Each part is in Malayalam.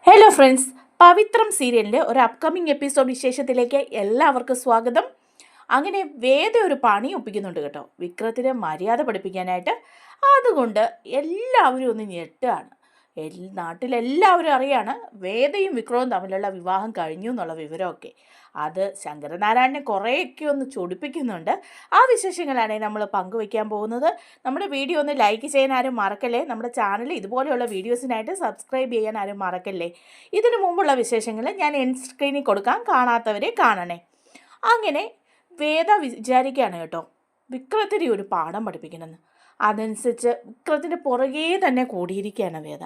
ഹലോ ഫ്രണ്ട്സ്, പവിത്രം സീരിയലിൻ്റെ ഒരു അപ്കമിങ് എപ്പിസോഡ് വിശേഷത്തിലേക്ക് എല്ലാവർക്കും സ്വാഗതം. അങ്ങനെ വേദ ഒരു പണി ഒപ്പിക്കുന്നുണ്ട് കേട്ടോ, വിക്രത്തിനെ മര്യാദ പഠിപ്പിക്കാനായിട്ട്. അതുകൊണ്ട് എല്ലാവരും ഒന്ന് ഞെട്ടുകയാണ്. നാട്ടിലെല്ലാവരും അറിയാണ് വേദയും വിക്രവും തമ്മിലുള്ള വിവാഹം കഴിഞ്ഞു എന്നുള്ള വിവരമൊക്കെ. അത് ശങ്കരനാരായണനെ കുറേയൊക്കെ ഒന്ന് ചൊടിപ്പിക്കുന്നുണ്ട്. ആ വിശേഷങ്ങളാണ് നമ്മൾ പങ്കുവയ്ക്കാൻ പോകുന്നത്. നമ്മുടെ വീഡിയോ ഒന്ന് ലൈക്ക് ചെയ്യാൻ ആരും മറക്കല്ലേ. നമ്മുടെ ചാനൽ ഇതുപോലെയുള്ള വീഡിയോസിനായിട്ട് സബ്സ്ക്രൈബ് ചെയ്യാൻ ആരും മറക്കല്ലേ. ഇതിനു മുമ്പുള്ള വിശേഷങ്ങൾ ഞാൻ എൻഡ് സ്ക്രീനിൽ കൊടുക്കാം, കാണാത്തവരെ കാണണേ. അങ്ങനെ വേദ വിചാരിക്കുകയാണ് കേട്ടോ, വിക്രത്തിന് ഒരു പാഠം പഠിപ്പിക്കണമെന്ന്. അതനുസരിച്ച് വിക്രത്തിൻ്റെ പുറകേ തന്നെ കൂടിയിരിക്കുകയാണ് വേദ.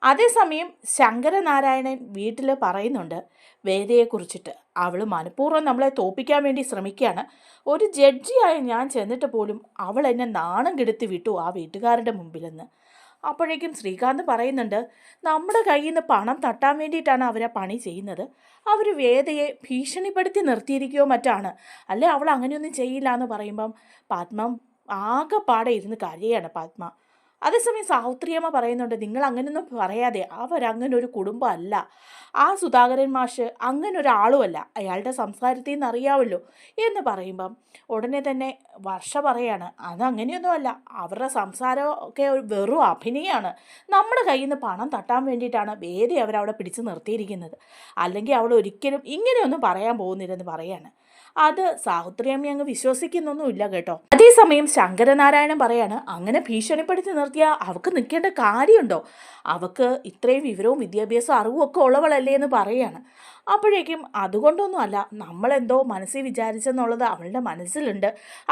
അതേസമയം ശങ്കരനാരായണൻ വീട്ടിൽ പറയുന്നുണ്ട് വേദയെക്കുറിച്ചിട്ട്. അവൾ മനഃപൂർവ്വം നമ്മളെ തോൽപ്പിക്കാൻ വേണ്ടി ശ്രമിക്കുകയാണ്. ഒരു ജഡ്ജിയായ ഞാൻ ചെന്നിട്ട് പോലും അവൾ എന്നെ നാണം കെടുത്തി വിട്ടു ആ വീട്ടുകാരുടെ മുമ്പിലെന്ന്. അപ്പോഴേക്കും ശ്രീകാന്ത് പറയുന്നുണ്ട്, നമ്മുടെ കയ്യിൽ നിന്ന് പണം തട്ടാൻ വേണ്ടിയിട്ടാണ് അവരെ പണി ചെയ്യുന്നത്. അവർ വേദയെ ഭീഷണിപ്പെടുത്തി നിർത്തിയിരിക്കുകയോ മറ്റാണ്, അല്ലെ അവൾ അങ്ങനെയൊന്നും ചെയ്യില്ല എന്ന് പറയുമ്പം പത്മ ആകെപ്പാടെ ഇരുന്ന് കരയാണ് പത്മ. അതേസമയം സാവിത്രിയമ്മ പറയുന്നുണ്ട്, നിങ്ങൾ അങ്ങനെയൊന്നും പറയാതെ, അവരങ്ങനെ ഒരു കുടുംബം അല്ല. ആ സുധാകരൻ മാഷ് അങ്ങനെ ഒരാളുമല്ല, അയാളുടെ സംസാരത്തിൽ നിന്ന് അറിയാമല്ലോ എന്ന് പറയുമ്പം ഉടനെ തന്നെ വർഷ പറയാണ്, അതങ്ങനെയൊന്നുമല്ല, അവരുടെ സംസാരമൊക്കെ വെറും അഭിനയമാണ്. നമ്മുടെ കയ്യിൽ നിന്ന് പണം തട്ടാൻ വേണ്ടിയിട്ടാണ് വേദി അവരവിടെ പിടിച്ച് നിർത്തിയിരിക്കുന്നത്. അല്ലെങ്കിൽ അവൾ ഒരിക്കലും ഇങ്ങനെയൊന്നും പറയാൻ പോകുന്നില്ലെന്ന് പറയാണ്. അത് സാവിത്രിയമ്മ അങ്ങ് വിശ്വസിക്കുന്നൊന്നുമില്ല കേട്ടോ. അതേസമയം ശങ്കരനാരായണൻ പറയാണ്, അങ്ങനെ ഭീഷണിപ്പെടുത്തി നിർത്തിയാൽ അവൾക്ക് നിൽക്കേണ്ട കാര്യമുണ്ടോ? അവൾക്ക് ഇത്രയും വിവരവും വിദ്യാഭ്യാസവും അറിവും ഒക്കെ ഉള്ളവളല്ലേ എന്ന് പറയാണ്. അപ്പോഴേക്കും അതുകൊണ്ടൊന്നും അല്ല, നമ്മളെന്തോ മനസ്സിൽ വിചാരിച്ചെന്നുള്ളത് അവളുടെ മനസ്സിലുണ്ട്,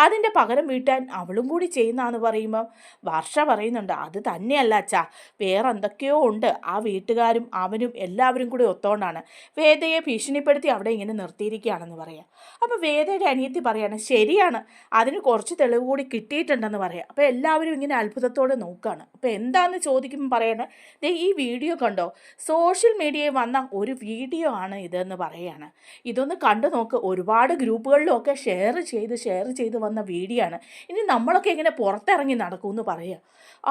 അതിൻ്റെ പകരം വീട്ടാൻ അവളും കൂടി ചെയ്യുന്നതെന്ന് പറയുമ്പം വർഷ പറയുന്നുണ്ട്, അത് തന്നെയല്ല അച്ഛാ, വേറെ എന്തൊക്കെയോ ഉണ്ട്. ആ വീട്ടുകാരും അവനും എല്ലാവരും കൂടി ഒത്തോണ്ടാണ് വേദയെ ഭീഷണിപ്പെടുത്തി അവിടെ ഇങ്ങനെ നിർത്തിയിരിക്കുകയാണെന്ന് പറയാം. അപ്പോൾ വേദയുടെ അനിയത്തി പറയാണ്, ശരിയാണ്, അതിന് കുറച്ച് തെളിവ് കൂടി കിട്ടിയിട്ടുണ്ടെന്ന് പറയാം. അപ്പോൾ എല്ലാവരും ഇങ്ങനെ അത്ഭുതത്തോടെ നോക്കുകയാണ്. അപ്പോൾ എന്താണെന്ന് ചോദിക്കുമ്പോൾ പറയാണ്, ഈ വീഡിയോ കണ്ടോ, സോഷ്യൽ മീഡിയയിൽ വന്ന ഒരു വീഡിയോ ആണ് ഇതെന്ന് പറയാണ്. ഇതൊന്ന് കണ്ടു നോക്ക്, ഒരുപാട് ഗ്രൂപ്പുകളിലൊക്കെ ഷെയർ ചെയ്ത് വന്ന വീഡിയോ ആണ്. ഇനി നമ്മളൊക്കെ ഇങ്ങനെ പുറത്തിറങ്ങി നടക്കുമെന്ന് പറയുക.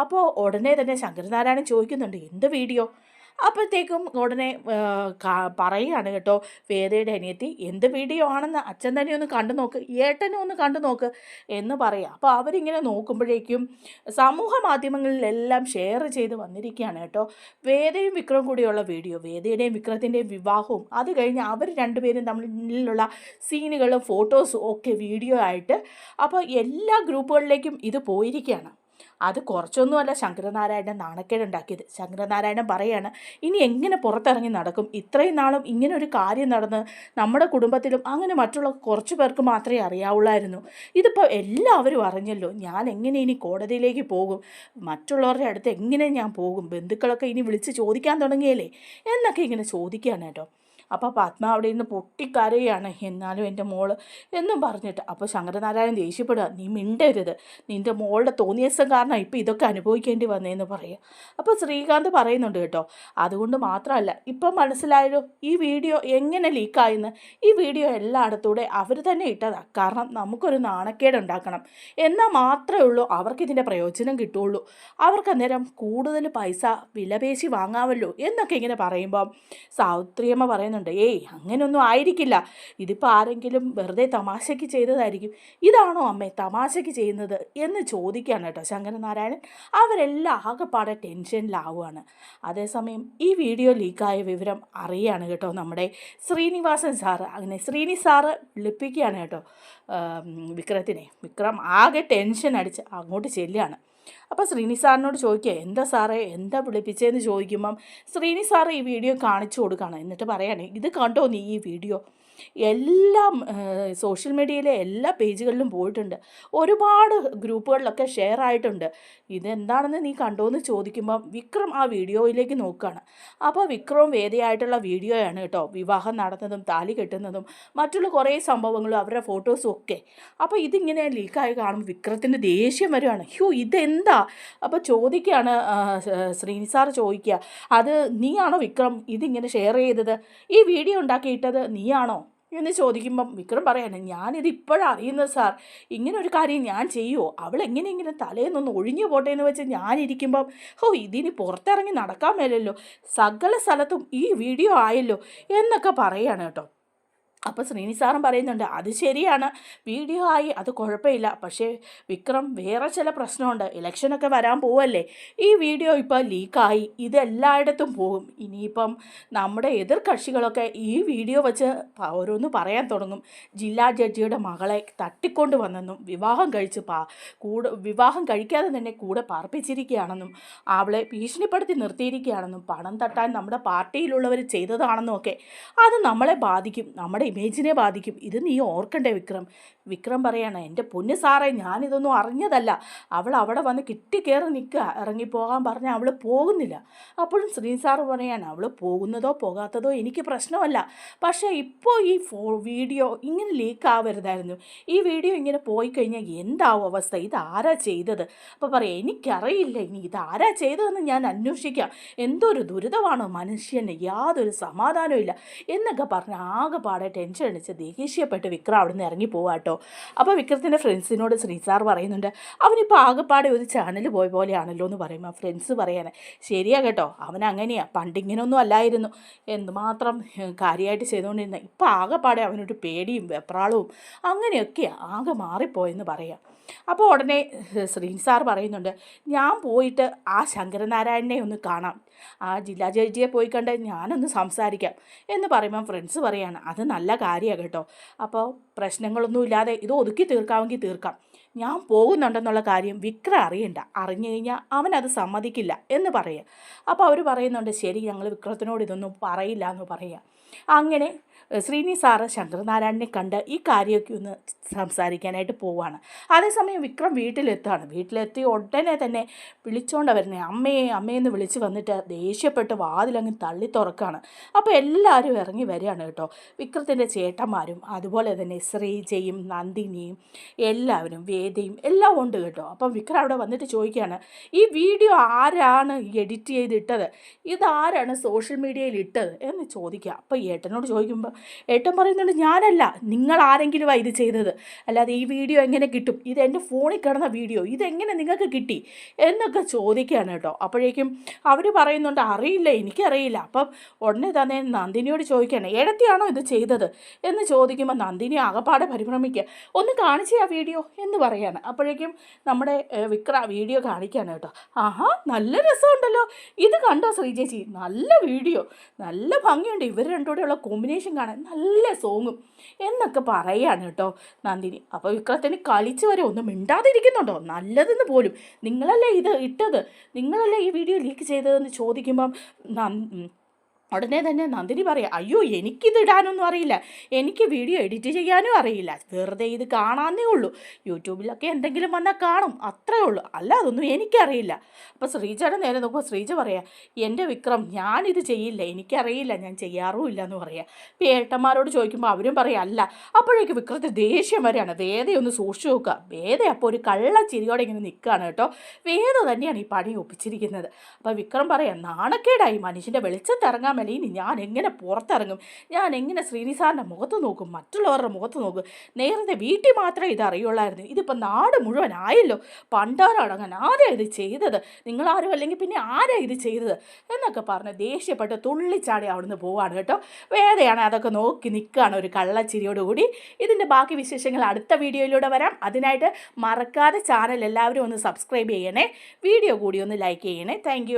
അപ്പോൾ ഉടനെ തന്നെ ശങ്കരനാരായണൻ ചോദിക്കുന്നുണ്ട്, എന്ത് വീഡിയോ? അപ്പോഴത്തേക്കും ഉടനെ പറയുകയാണ് കേട്ടോ വേദയുടെ അനിയത്തി, എന്ത് വീഡിയോ ആണെന്ന് അച്ഛൻ തന്നെ ഒന്ന് കണ്ടു നോക്ക്, ഏട്ടനും ഒന്ന് കണ്ടു നോക്ക് എന്ന് പറയാം. അപ്പോൾ അവരിങ്ങനെ നോക്കുമ്പോഴേക്കും സമൂഹ മാധ്യമങ്ങളിലെല്ലാം ഷെയർ ചെയ്ത് വന്നിരിക്കുകയാണ് കേട്ടോ വേദയും വിക്രവും കൂടിയുള്ള വീഡിയോ. വേദയുടെയും വിക്രത്തിൻ്റെയും വിവാഹവും അത് കഴിഞ്ഞ് അവർ രണ്ടുപേരും തമ്മിലുള്ള സീനുകളും ഫോട്ടോസും ഒക്കെ വീഡിയോ ആയിട്ട് അപ്പോൾ എല്ലാ ഗ്രൂപ്പുകളിലേക്കും ഇത് പോയിരിക്കുകയാണ്. അത് കുറച്ചൊന്നുമല്ല ശങ്കരനാരായണൻ നാണക്കേടുണ്ടാക്കിയത്. ശങ്കരനാരായണൻ പറയാണ്, ഇനി എങ്ങനെ പുറത്തിറങ്ങി നടക്കും? ഇത്രയും നാളും ഇങ്ങനെ ഒരു കാര്യം നടന്ന് നമ്മുടെ കുടുംബത്തിലും അങ്ങനെ മറ്റുള്ള കുറച്ച് പേർക്ക് മാത്രമേ അറിയാവുള്ളായിരുന്നു. ഇതിപ്പോൾ എല്ലാവരും അറിഞ്ഞല്ലോ, ഞാൻ എങ്ങനെ ഇനി കോടതിയിലേക്ക് പോകും? മറ്റുള്ളവരുടെ അടുത്ത് എങ്ങനെ ഞാൻ പോകും? ബന്ധുക്കളൊക്കെ ഇനി വിളിച്ച് ചോദിക്കാൻ തുടങ്ങിയല്ലേ എന്നൊക്കെ ഇങ്ങനെ ചോദിക്കുകയാണ് കേട്ടോ. അപ്പോൾ പത്മ അവിടെ നിന്ന് പൊട്ടിക്കരയാണ്, എന്നാലും എൻ്റെ മോള് എന്നും പറഞ്ഞിട്ട്. അപ്പോൾ ശങ്കരനാരായണൻ ദേഷ്യപ്പെടുക, നീ മിണ്ടരുത്, നിൻ്റെ മോളുടെ തോന്നിയസം കാരണം ഇപ്പോൾ ഇതൊക്കെ അനുഭവിക്കേണ്ടി വന്നതെന്ന് പറയുക. അപ്പോൾ ശ്രീകാന്ത് പറയുന്നുണ്ട് കേട്ടോ, അതുകൊണ്ട് മാത്രമല്ല ഇപ്പം മനസ്സിലായല്ലോ ഈ വീഡിയോ എങ്ങനെ ലീക്കായെന്ന്. ഈ വീഡിയോ എല്ലായിടത്തൂടെ അവർ തന്നെ ഇട്ടതാണ്, കാരണം നമുക്കൊരു നാണക്കേടുണ്ടാക്കണം, എന്നാൽ മാത്രമേ ഉള്ളൂ അവർക്കിതിൻ്റെ പ്രയോജനം കിട്ടുള്ളൂ. അവർക്ക് അന്നേരം കൂടുതൽ പൈസ വിലപേശി വാങ്ങാമല്ലോ എന്നൊക്കെ ഇങ്ങനെ പറയുമ്പം സാവിത്രിയമ്മ പറയുന്നുണ്ട്, ഏയ് അങ്ങനെയൊന്നും ആയിരിക്കില്ല, ഇതിപ്പോൾ ആരെങ്കിലും വെറുതെ തമാശയ്ക്ക് ചെയ്തതായിരിക്കും. ഇതാണോ അമ്മേ തമാശയ്ക്ക് ചെയ്യുന്നത് എന്ന് ചോദിക്കുകയാണ് കേട്ടോ ശങ്കരനാരായണൻ. അവരെല്ലാം ആകെപ്പാടെ ടെൻഷനിലാവുകയാണ്. അതേസമയം ഈ വീഡിയോ ലീക്കായ വിവരം അറിയുകയാണ് കേട്ടോ നമ്മുടെ ശ്രീനിവാസൻ സാറ്. അങ്ങനെ ശ്രീനി സാറ് വിളിപ്പിക്കുകയാണ് കേട്ടോ വിക്രത്തിനെ. വിക്രം ആകെ ടെൻഷൻ അടിച്ച് അങ്ങോട്ട് ചെല്ലുകയാണ്. അപ്പോൾ ശ്രീനി സാറിനോട് ചോദിക്കുക, എന്താ സാറേ എന്താ വിളിപ്പിച്ചതെന്ന് ചോദിക്കുമ്പം ശ്രീനി സാറ് ഈ വീഡിയോ കാണിച്ചു കൊടുക്കുകയാണ്. എന്നിട്ട് പറയാണ്, ഇത് കണ്ടോ നീ ഈ വീഡിയോ? എല്ലാം സോഷ്യൽ മീഡിയയിലെ എല്ലാ പേജുകളിലും പോയിട്ടുണ്ട്, ഒരുപാട് ഗ്രൂപ്പുകളിലൊക്കെ ഷെയർ ആയിട്ടുണ്ട്. ഇതെന്താണെന്ന് നീ കണ്ടോ എന്ന് ചോദിക്കുമ്പം വിക്രം ആ വീഡിയോയിലേക്ക് നോക്കുകയാണ്. അപ്പോൾ വിക്രവും വേദയായിട്ടുള്ള വീഡിയോയാണ് കേട്ടോ, വിവാഹം നടന്നതും താലി കെട്ടുന്നതും മറ്റുള്ള കുറേ സംഭവങ്ങളും അവരുടെ ഫോട്ടോസും ഒക്കെ. അപ്പോൾ ഇതിങ്ങനെ ലീക്കായി കാണുമ്പോൾ വിക്രത്തിന് ദേഷ്യം വരുവാണ്, ഇതെന്താ? അപ്പോൾ ചോദിക്കുകയാണ് ശ്രീനി സാർ ചോദിക്കുക, അത് നീയാണോ വിക്രം ഇതിങ്ങനെ ഷെയർ ചെയ്തത്? ഈ വീഡിയോ ഉണ്ടാക്കിയിട്ടത് നീയാണോ എന്ന് ചോദിക്കുമ്പം വിക്രം പറയാണ്, ഞാനിത് ഇപ്പോഴാണ് അറിയുന്നത് സാർ, ഇങ്ങനെ ഒരു കാര്യം ഞാൻ ചെയ്യുമോ, അവൾ എങ്ങനെ തലേന്നൊന്ന് ഒഴിഞ്ഞു പോട്ടെ എന്ന് വെച്ച് ഞാനിരിക്കുമ്പം ഇതിന് പുറത്തിറങ്ങി നടക്കാൻ മേലല്ലോ, സകല സ്ഥലത്തും ഈ വീഡിയോ ആയല്ലോ എന്നൊക്കെ പറയാണ് കേട്ടോ. അപ്പോൾ ശ്രീനി സാറും പറയുന്നുണ്ട്, അത് ശരിയാണ്, വീഡിയോ ആയി, അത് കുഴപ്പമില്ല, പക്ഷേ വിക്രം വേറെ ചില പ്രശ്നമുണ്ട്, ഇലക്ഷനൊക്കെ വരാൻ പോവല്ലേ, ഈ വീഡിയോ ഇപ്പോൾ ലീക്കായി ഇതെല്ലായിടത്തും പോകും, ഇനിയിപ്പം നമ്മുടെ എതിർ കക്ഷികളൊക്കെ ഈ വീഡിയോ വെച്ച് ഓരോന്ന് പറയാൻ തുടങ്ങും, ജില്ലാ ജഡ്ജിയുടെ മകളെ തട്ടിക്കൊണ്ട് വന്നെന്നും വിവാഹം കഴിക്കാതെ തന്നെ കൂടെ പാർപ്പിച്ചിരിക്കുകയാണെന്നും അവളെ ഭീഷണിപ്പെടുത്തി നിർത്തിയിരിക്കുകയാണെന്നും പണം തട്ടാൻ നമ്മുടെ പാർട്ടിയിലുള്ളവർ ചെയ്തതാണെന്നും ഒക്കെ അത് നമ്മളെ ബാധിക്കും, നമ്മുടെ ഇമേജിനെ ബാധിക്കും, ഇത് നീ ഓർക്കണ്ടേ വിക്രം പറയാണ്, എൻ്റെ പൊന്നു സാറേ, ഞാനിതൊന്നും അറിഞ്ഞതല്ല, അവൾ അവിടെ വന്ന് കിട്ടിക്കയറി നിൽക്കുക, ഇറങ്ങിപ്പോകാൻ പറഞ്ഞാൽ അവൾ പോകുന്നില്ല. അപ്പോഴും ശ്രീ സാറ് പറയാണ്, അവൾ പോകുന്നതോ പോകാത്തതോ എനിക്ക് പ്രശ്നമല്ല, പക്ഷേ ഇപ്പോൾ ഈ വീഡിയോ ഇങ്ങനെ ലീക്ക് ആവരുതായിരുന്നു, ഈ വീഡിയോ ഇങ്ങനെ പോയി കഴിഞ്ഞാൽ എന്താവും അവസ്ഥ, ഇതാരാ ചെയ്തത്? അപ്പോൾ പറയാം, എനിക്കറിയില്ല, ഇനി ഇതാരാ ചെയ്തതെന്ന് ഞാൻ അന്വേഷിക്കാം, എന്തൊരു ദുരിതമാണോ മനുഷ്യന്, യാതൊരു സമാധാനവും ഇല്ല എന്നൊക്കെ പറഞ്ഞ് ആകെപ്പാടെ ടെൻഷൻ അടിച്ച് ദേഷ്യപ്പെട്ട് വിക്രം അവിടെ നിന്ന് ഇറങ്ങി പോവാട്ടോ. അപ്പോൾ വിക്രത്തിൻ്റെ ഫ്രണ്ട്സിനോട് ശ്രീ സാർ പറയുന്നുണ്ട്, അവനിപ്പോൾ ആകെപ്പാടെ ഒരു ചാനൽ പോയ പോലെയാണല്ലോ എന്ന് പറയുമ്പോൾ ഫ്രണ്ട്സ് പറയാനെ, ശരിയാ കേട്ടോ, അവൻ അങ്ങനെയാണ്, പണ്ടിങ്ങനൊന്നും അല്ലായിരുന്നു, എന്തുമാത്രം കാര്യമായിട്ട് ചെയ്തുകൊണ്ടിരുന്ന, ഇപ്പോൾ ആകെപ്പാടെ അവനൊരു പേടിയും വെപ്രാളവും അങ്ങനെയൊക്കെയാണ്, ആകെ മാറിപ്പോയെന്ന് പറയാം. അപ്പോൾ ഉടനെ ശ്രീ സാർ പറയുന്നുണ്ട്, ഞാൻ പോയിട്ട് ആ ശങ്കരനാരായണനെ ഒന്ന് കാണാം, ആ ജില്ലാ ജഡ്ജിയെ പോയി കണ്ട് ഞാനൊന്ന് സംസാരിക്കാം എന്ന് പറയുമ്പം ഫ്രണ്ട്സ് പറയാണ്, അത് നല്ല കാര്യമാണ് കേട്ടോ, അപ്പോൾ പ്രശ്നങ്ങളൊന്നും ഇല്ലാതെ ഇത് ഒതുക്കി തീർക്കാമെങ്കിൽ തീർക്കാം, ഞാൻ പോകുന്നുണ്ടെന്നുള്ള കാര്യം വിക്രം അറിയണ്ട, അറിഞ്ഞു കഴിഞ്ഞാൽ അവനത് സമ്മതിക്കില്ല എന്ന് പറയുക. അപ്പോൾ അവർ പറയുന്നുണ്ട്, ശരി, ഞങ്ങൾ വിക്രത്തിനോട് ഇതൊന്നും പറയില്ല എന്ന് പറയുക. അങ്ങനെ ശ്രീനി സാറ് ശങ്കരനാരായണനെ കണ്ട് ഈ കാര്യമൊക്കെ ഒന്ന് സംസാരിക്കാനായിട്ട് പോവുകയാണ്. അതേസമയം വിക്രം വീട്ടിലെത്തി ഉടനെ തന്നെ വിളിച്ചുകൊണ്ട് വരുന്നത്, അമ്മയെന്ന് വിളിച്ച് വന്നിട്ട് ദേഷ്യപ്പെട്ട് വാതിലങ്ങ് തള്ളി തുറക്കുകയാണ്. അപ്പോൾ എല്ലാവരും ഇറങ്ങി വരികയാണ് കേട്ടോ, വിക്രത്തിൻ്റെ ചേട്ടന്മാരും അതുപോലെ തന്നെ ശ്രീജയും നന്ദിനിയും എല്ലാവരും വേദയും എല്ലാം ഉണ്ട് കേട്ടോ. അപ്പം വിക്രം അവിടെ വന്നിട്ട് ചോദിക്കുകയാണ്, ഈ വീഡിയോ ആരാണ് എഡിറ്റ് ചെയ്തിട്ടത്, ഇതാരാണ് സോഷ്യൽ മീഡിയയിൽ ഇട്ടത് എന്ന് ചോദിക്കുക. അപ്പോൾ ഏട്ടനോട് ചോദിക്കുമ്പോൾ ഏട്ടൻ പറയുന്നുണ്ട്, ഞാനല്ല, നിങ്ങൾ ആരെങ്കിലും ഇത് ചെയ്തത്, അല്ലാതെ ഈ വീഡിയോ എങ്ങനെ കിട്ടും, ഇത് എൻ്റെ ഫോണിൽ കിടന്ന വീഡിയോ, ഇതെങ്ങനെ നിങ്ങൾക്ക് കിട്ടി എന്നൊക്കെ ചോദിക്കുകയാണ് കേട്ടോ. അപ്പോഴേക്കും അവർ പറയുന്നുണ്ട്, അറിയില്ല, എനിക്കറിയില്ല. അപ്പം ഉടനെ തന്നെ നന്ദിനിയോട് ചോദിക്കുകയാണ്, ഏടത്തിയാണോ ഇത് ചെയ്തത് എന്ന് ചോദിക്കുമ്പോൾ നന്ദിനി ആകപ്പാടെ പരിഭ്രമിക്കുക, ഒന്ന് കാണിച്ചേ ആ വീഡിയോ എന്ന് പറയാണ്. അപ്പോഴേക്കും നമ്മുടെ വീഡിയോ കാണിക്കുകയാണ് കേട്ടോ. ആഹാ, നല്ല രസമുണ്ടല്ലോ, ഇത് കണ്ടോ ശ്രീജേച്ചി, നല്ല വീഡിയോ, നല്ല ഭംഗിയുണ്ട്, ഇവർ രണ്ടുകൂടെയുള്ള കോമ്പിനേഷൻ കാണാൻ, നല്ല സോങ്ങും എന്നൊക്കെ പറയാണ് കേട്ടോ നന്ദിനി. അപ്പോൾ വിക്രത്തിന് കളിച്ച് വരെ ഒന്നും മിണ്ടാതിരിക്കുന്നുണ്ടോ, നല്ലതെന്ന് പോലും, നിങ്ങളല്ലേ ഇത് ഇട്ടത്, നിങ്ങളല്ലേ ഈ വീഡിയോ ലീക്ക് ചെയ്തതെന്ന് ചോദിക്കുമ്പം ഉടനെ തന്നെ നന്ദിനി പറയാം, അയ്യോ, എനിക്കിത് ഇടാനൊന്നും അറിയില്ല, എനിക്ക് വീഡിയോ എഡിറ്റ് ചെയ്യാനും അറിയില്ല, വെറുതെ ഇത് കാണാനേ ഉള്ളൂ, യൂട്യൂബിലൊക്കെ എന്തെങ്കിലും വന്നാൽ കാണും, അത്രേ ഉള്ളൂ, അല്ല അതൊന്നും എനിക്കറിയില്ല. അപ്പോൾ ശ്രീജയുടെ നേരെ നോക്കുമ്പോൾ ശ്രീജ പറയാം, എൻ്റെ വിക്രം, ഞാനിത് ചെയ്യില്ല, എനിക്കറിയില്ല, ഞാൻ ചെയ്യാറുമില്ല എന്ന് പറയാം. ഇപ്പോൾ ഏട്ടന്മാരോട് ചോദിക്കുമ്പോൾ അവരും പറയാം അല്ല. അപ്പോഴേക്ക് വിക്രത്തെ ദേഷ്യം വരെയാണ്, വേദയൊന്ന് സൂക്ഷിച്ചു നോക്കുക. വേദ അപ്പോൾ ഒരു കള്ളച്ചിരിയോടെ ഇങ്ങനെ നിൽക്കുകയാണ് കേട്ടോ. വേദ തന്നെയാണ് ഈ പണി ഒപ്പിച്ചിരിക്കുന്നത്. അപ്പോൾ വിക്രം പറയാം, നാണക്കേടായി, മനുഷ്യൻ്റെ വെളിച്ചത്തിറങ്ങാൻ ഇനി ഞാൻ എങ്ങനെ പുറത്തിറങ്ങും, ഞാൻ എങ്ങനെ ശ്രീനിസാറിൻ്റെ മുഖത്ത് നോക്കും, മറ്റുള്ളവരുടെ മുഖത്ത് നോക്കും, നേരത്തെ വീട്ടിൽ മാത്രമേ ഇത് അറിയുള്ളായിരുന്നു, ഇതിപ്പോൾ നാട് മുഴുവൻ ആയല്ലോ, പണ്ടാരടങ്ങാൻ ആരാ ഇത് ചെയ്തത്, നിങ്ങളാരും അല്ലെങ്കിൽ പിന്നെ ആരാ ഇത് ചെയ്തത് എന്നൊക്കെ പറഞ്ഞ് ദേഷ്യപ്പെട്ട് തുള്ളിച്ചാടി അവിടുന്ന് പോവാണ് കേട്ടോ. വേദയാണ് അതൊക്കെ നോക്കി നിൽക്കുകയാണ് ഒരു കള്ളച്ചിരിയോടുകൂടി. ഇതിൻ്റെ ബാക്കി വിശേഷങ്ങൾ അടുത്ത വീഡിയോയിലൂടെ വരാം. അതിനായിട്ട് മറക്കാതെ ചാനൽ എല്ലാവരും ഒന്ന് സബ്സ്ക്രൈബ് ചെയ്യണേ, വീഡിയോ കൂടി ഒന്ന് ലൈക്ക് ചെയ്യണേ. താങ്ക്